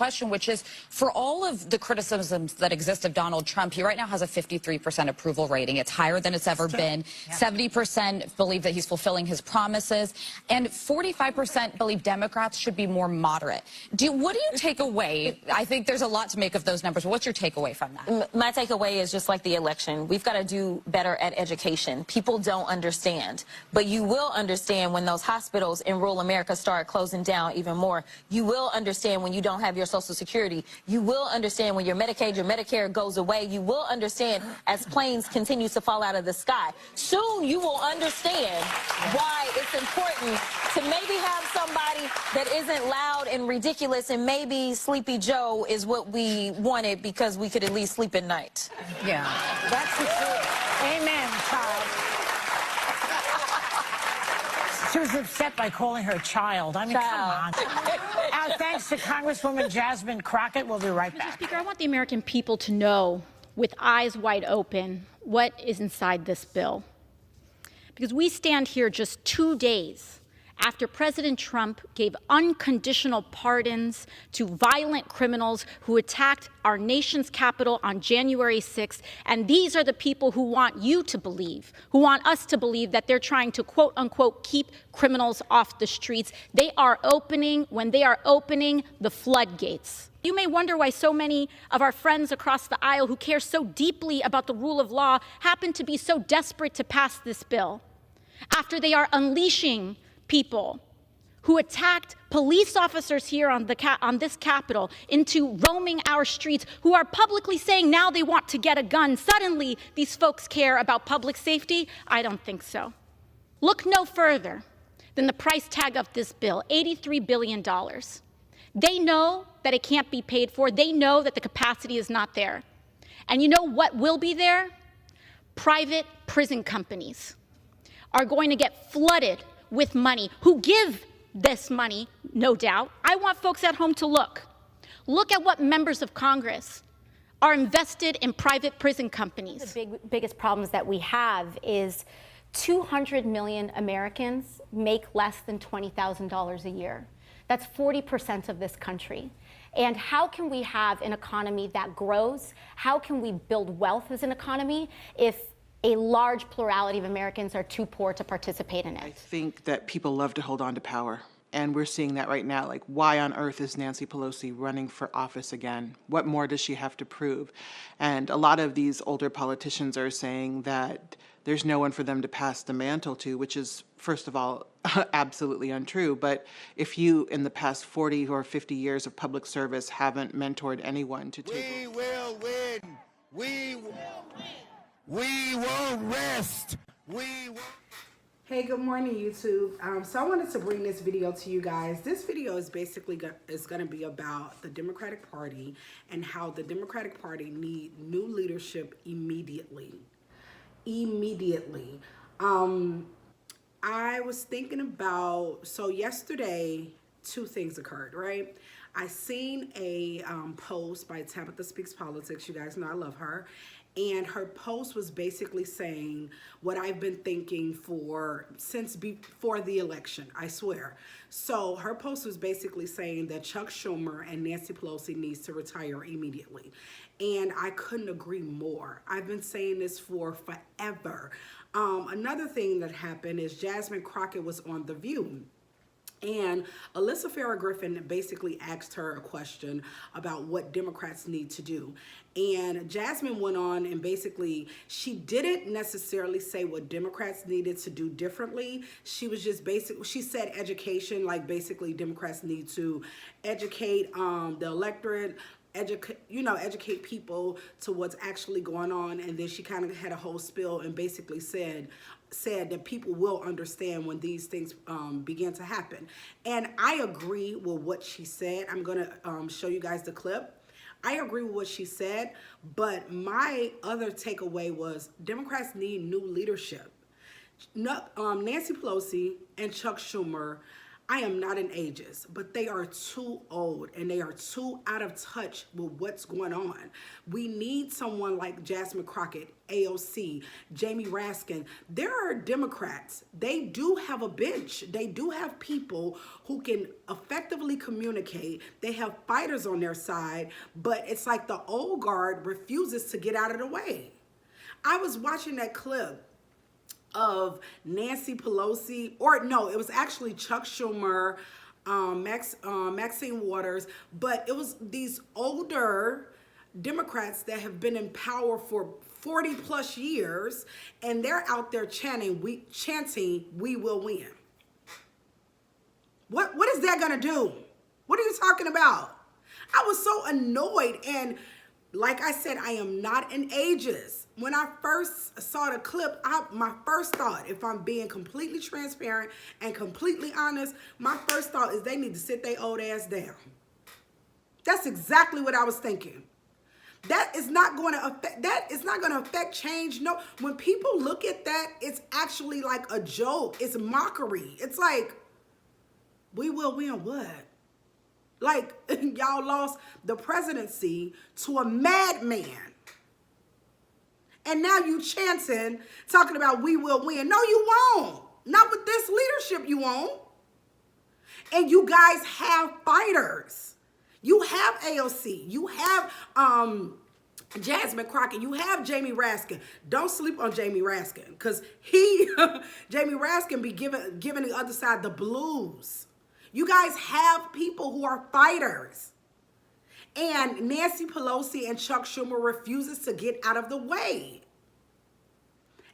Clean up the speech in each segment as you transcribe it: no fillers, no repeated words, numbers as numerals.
question, which is, for all of the criticisms that exist of Donald Trump, he right now has a 53% approval rating. It's higher than it's ever been. 70% believe that he's fulfilling his promises, and 45% believe Democrats should be more moderate. What do you take away? I think there's a lot to make of those numbers, but what's your takeaway from that? My takeaway is just like the election. We've got to do better at education. People don't understand, but you will understand when those hospitals in rural America start closing down even more. You will understand when you don't have your Social Security. You will understand when your Medicaid, your Medicare goes away. You will understand as planes continue to fall out of the sky. Soon you will understand why it's important to maybe have somebody that isn't loud and ridiculous, and maybe Sleepy Joe is what we wanted because we could at least sleep at night. Yeah, that's the truth. Amen, child. She was upset by calling her a child. I mean, come on. Our thanks to Congresswoman Jasmine Crockett. We'll be right back. Mr. Speaker, I want the American people to know, with eyes wide open, what is inside this bill. Because we stand here just 2 days after President Trump gave unconditional pardons to violent criminals who attacked our nation's capital on January 6th. And these are the people who want you to believe, who want us to believe that they're trying to, quote unquote, keep criminals off the streets. They are opening the floodgates. You may wonder why so many of our friends across the aisle who care so deeply about the rule of law happen to be so desperate to pass this bill, after they are unleashing people who attacked police officers here on this Capitol into roaming our streets, who are publicly saying now they want to get a gun. Suddenly, these folks care about public safety? I don't think so. Look no further than the price tag of this bill, $83 billion. They know that it can't be paid for. They know that the capacity is not there. And you know what will be there? Private prison companies are going to get flooded with money, who give this money, no doubt. I want folks at home to look. Look at what members of Congress are invested in private prison companies. The biggest problems that we have is 200 million Americans make less than $20,000 a year. That's 40% of this country. And how can we have an economy that grows? How can we build wealth as an economy if a large plurality of Americans are too poor to participate in it? I think that people love to hold on to power. And we're seeing that right now. Like, why on earth is Nancy Pelosi running for office again? What more does she have to prove? And a lot of these older politicians are saying that there's no one for them to pass the mantle to, which is, first of all, absolutely untrue. But if you, in the past 40 or 50 years of public service, haven't mentored anyone to take... We will win! We will win! We won't rest. We won't. Hey, good morning, YouTube. So I wanted to bring this video to you guys. This video is basically going to be about the Democratic Party and how the Democratic Party need new leadership immediately. Immediately. I was thinking about, so yesterday, two things occurred, right? I seen a post by Tabitha Speaks Politics. You guys know I love her. And her post was basically saying what I've been thinking since before the election, I swear. So her post was basically saying that Chuck Schumer and Nancy Pelosi needs to retire immediately. And I couldn't agree more. I've been saying this for forever. Another thing that happened is Jasmine Crockett was on The View. And Alyssa Farah Griffin basically asked her a question about what Democrats need to do. And Jasmine went on and basically, she didn't necessarily say what Democrats needed to do differently. She was just she said education, like basically Democrats need to educate the electorate, educate people to what's actually going on. And then she kind of had a whole spiel and basically said that people will understand when these things begin to happen. And I agree with what she said. I'm going to show you guys the clip. I agree with what she said, but my other takeaway was Democrats need new leadership. Nancy Pelosi and Chuck Schumer, I am not an ageist, but they are too old and they are too out of touch with what's going on. We need someone like Jasmine Crockett, AOC, Jamie Raskin. There are Democrats. They do have a bench. They do have people who can effectively communicate. They have fighters on their side, but it's like the old guard refuses to get out of the way. I was watching that clip of Nancy Pelosi, or no, it was actually Chuck Schumer, Maxine Waters, but it was these older Democrats that have been in power for 40 plus years, and they're out there chanting, we will win. What is that gonna do? What are you talking about? I was so annoyed, and like I said, I am not an ageist. When I first saw the clip, my first thought, if I'm being completely transparent and completely honest, my first thought is they need to sit their old ass down. That's exactly what I was thinking. That is not going to affect change. No, when people look at that, it's actually like a joke. It's mockery. It's like, we will win what? Like, y'all lost the presidency to a madman. And now you chanting, talking about we will win. No, you won't. Not with this leadership, you won't. And you guys have fighters. You have AOC. You have Jasmine Crockett. You have Jamie Raskin. Don't sleep on Jamie Raskin, because Jamie Raskin be giving the other side the blues. You guys have people who are fighters. And Nancy Pelosi and Chuck Schumer refuses to get out of the way.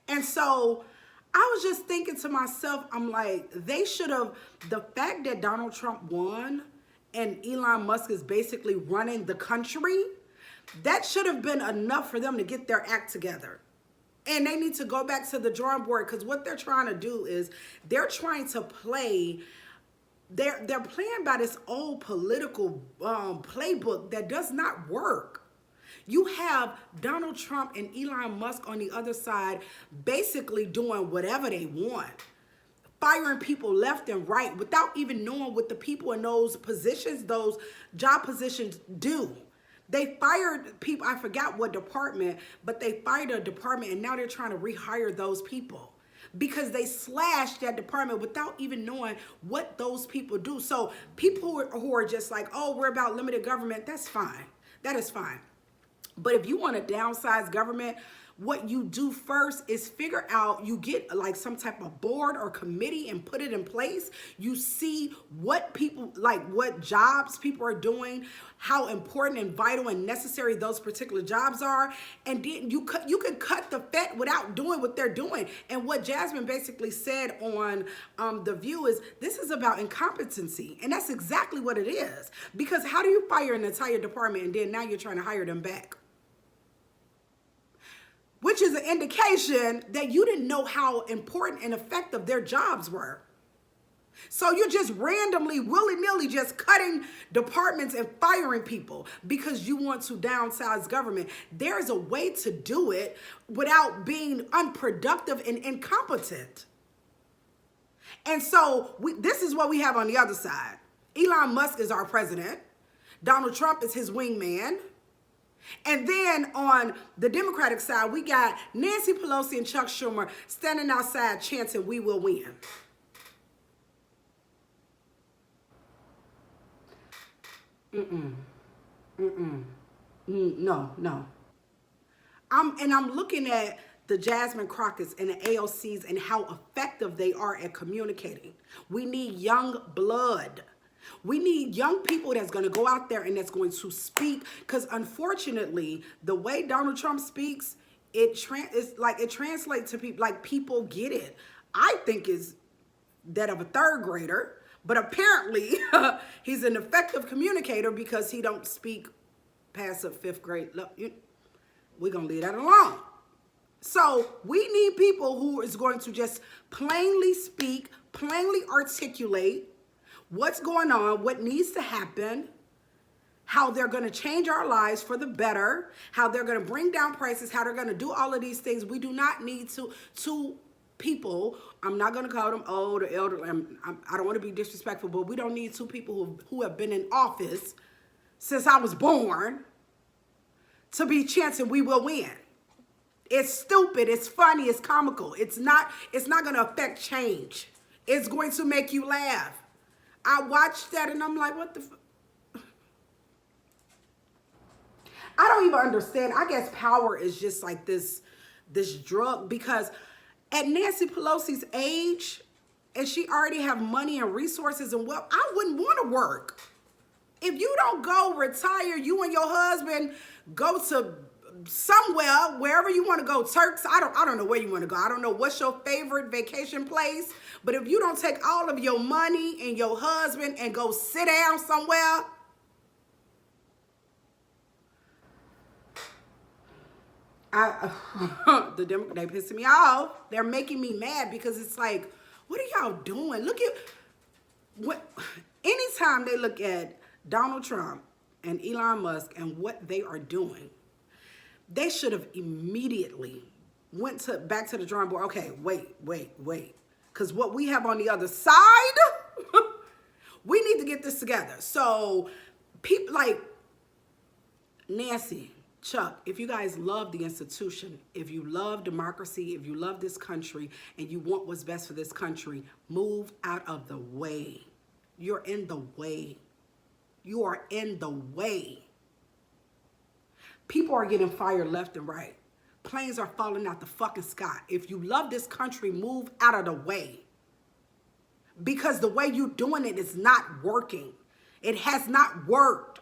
And so I was just thinking to myself, I'm like, they should have, the fact that Donald Trump won and Elon Musk is basically running the country, that should have been enough for them to get their act together. And they need to go back to the drawing board, because what they're trying to do is they're trying to play. They're playing by this old political playbook that does not work. You have Donald Trump and Elon Musk on the other side basically doing whatever they want, firing people left and right without even knowing what the people in those positions, those job positions do. They fired people, I forgot what department, but they fired a department and now they're trying to rehire those people, because they slashed that department without even knowing what those people do. So people who are just like, oh, we're about limited government, that's fine. That is fine. But if you want to downsize government, what you do first is figure out, you get like some type of board or committee and put it in place. You see what people, like what jobs people are doing, how important and vital and necessary those particular jobs are. And then you can cut the fat without doing what they're doing. And what Jasmine basically said on The View is, this is about incompetency. And that's exactly what it is. Because how do you fire an entire department and then now you're trying to hire them back? Which is an indication that you didn't know how important and effective their jobs were. So you're just randomly, willy-nilly just cutting departments and firing people because you want to downsize government. There's a way to do it without being unproductive and incompetent. And so this is what we have on the other side. Elon Musk is our president. Donald Trump is his wingman. And then on the Democratic side, we got Nancy Pelosi and Chuck Schumer standing outside chanting, we will win. No. I'm looking at the Jasmine Crockett's and the AOCs and how effective they are at communicating. We need young blood. We need young people that's going to go out there and that's going to speak, because unfortunately, the way Donald Trump speaks, it translates to people, like people get it. I think is that of a third grader, but apparently he's an effective communicator because he don't speak past a fifth grade. Look, we're going to leave that alone. So we need people who is going to just plainly speak, plainly articulate what's going on, what needs to happen, how they're going to change our lives for the better, how they're going to bring down prices, how they're going to do all of these things. We do not need to people, I'm not going to call them old or elderly, I don't want to be disrespectful, but we don't need two people who have been in office since I was born to be chancing we will win. It's stupid, it's funny, it's comical. It's not going to affect change. It's going to make you laugh. I watched that and I'm like, what the I don't even understand. I guess power is just like this drug, because at Nancy Pelosi's age, and she already have money and resources and wealth, I wouldn't want to work. If you don't go retire, you and your husband go to somewhere, wherever you want to go, Turks, I don't know where you want to go. I don't know what's your favorite vacation place, but if you don't take all of your money and your husband and go sit down somewhere, they pissing me off. They're making me mad because it's like, what are y'all doing? Look at what. Anytime they look at Donald Trump and Elon Musk and what they are doing, they should have immediately went back to the drawing board. Okay, wait, because what we have on the other side, we need to get this together. So people like Nancy, Chuck, if you guys love the institution, if you love democracy, if you love this country, and you want what's best for this country, move out of the way. You're in the way. You are in the way. People are getting fired left and right. Planes are falling out the fucking sky. If you love this country, move out of the way. Because the way you're doing it is not working. It has not worked.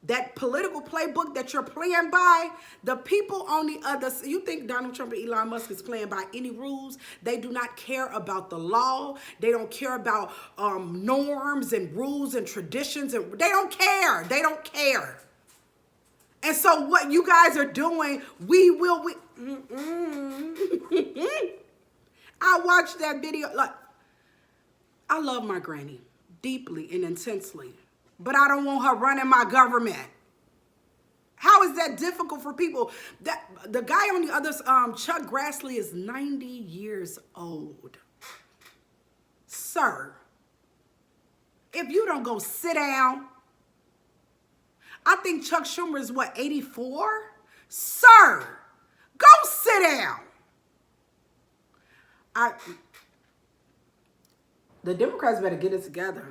That political playbook that you're playing by, the people on the other side, you think Donald Trump and Elon Musk is playing by any rules? They do not care about the law. They don't care about norms and rules and traditions. And they don't care. They don't care. And so what you guys are doing, I watched that video. Like, I love my granny deeply and intensely, but I don't want her running my government. How is that difficult for people? That the guy on the other, Chuck Grassley, is 90 years old. Sir, if you don't go sit down, I think Chuck Schumer is what, 84? Sir, go sit down. The Democrats better get it together.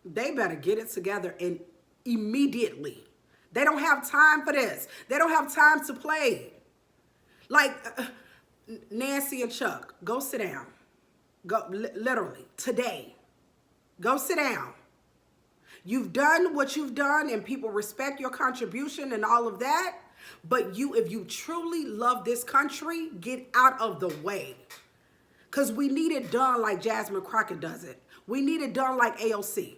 They better get it together and immediately. They don't have time for this. They don't have time to play. Like Nancy and Chuck, go sit down. Go literally today. Go sit down. You've done what you've done and people respect your contribution and all of that. But if you truly love this country, get out of the way. Because we need it done like Jasmine Crockett does it. We need it done like AOC.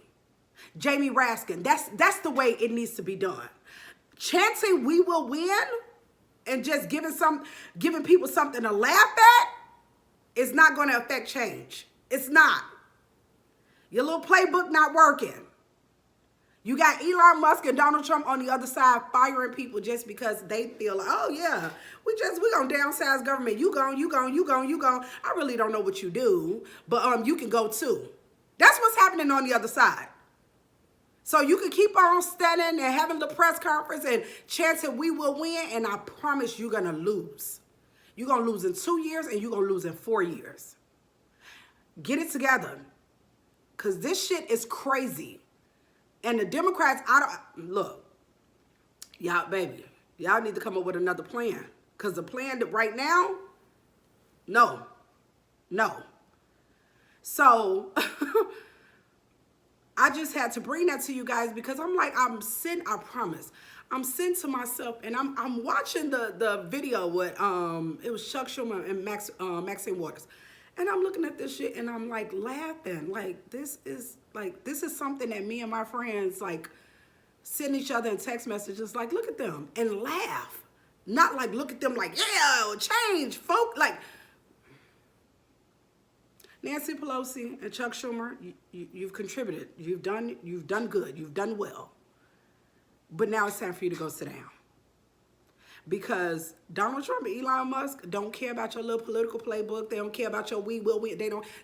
Jamie Raskin. That's the way it needs to be done. Chancing we will win and just giving people something to laugh at is not going to affect change. It's not. Your little playbook not working. You got Elon Musk and Donald Trump on the other side firing people just because they feel like, oh yeah, we gonna downsize government. You gone. I really don't know what you do, but you can go too. That's what's happening on the other side. So you can keep on standing and having the press conference and chancing we will win, and I promise you're gonna lose. You're gonna lose in 2 years and you're gonna lose in 4 years. Get it together. Cause this shit is crazy. And the Democrats, look, y'all, baby, y'all need to come up with another plan. Because the plan that right now, no. So, I just had to bring that to you guys because I'm like, I promise. I'm sitting to myself and I'm watching the video with, it was Chuck Schumer and Maxine Waters. And I'm looking at this shit and I'm like laughing. Like, this is something that me and my friends like send each other in text messages. Like, look at them and laugh. Not like look at them like, yeah, change, folk. Like, Nancy Pelosi and Chuck Schumer, you've contributed. You've done good. You've done well. But now it's time for you to go sit down. because Donald Trump and Elon Musk don't care about your little political playbook. They don't care about your we will win.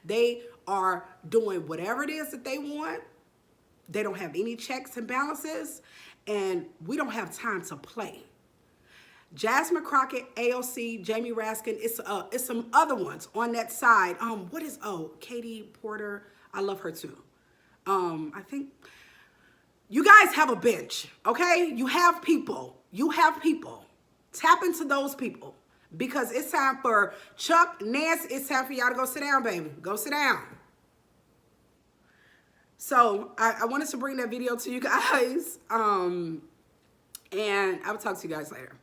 They are doing whatever it is that they want. They don't have any checks and balances, and we don't have time to play. Jasmine Crockett, AOC, Jamie Raskin, it's some other ones on that side. Katie Porter, I love her too. I think you guys have a bench, okay? You have people. Tap into those people, because it's time for Chuck, Nancy, it's time for y'all to go sit down, baby. Go sit down. So I wanted to bring that video to you guys, and I will talk to you guys later.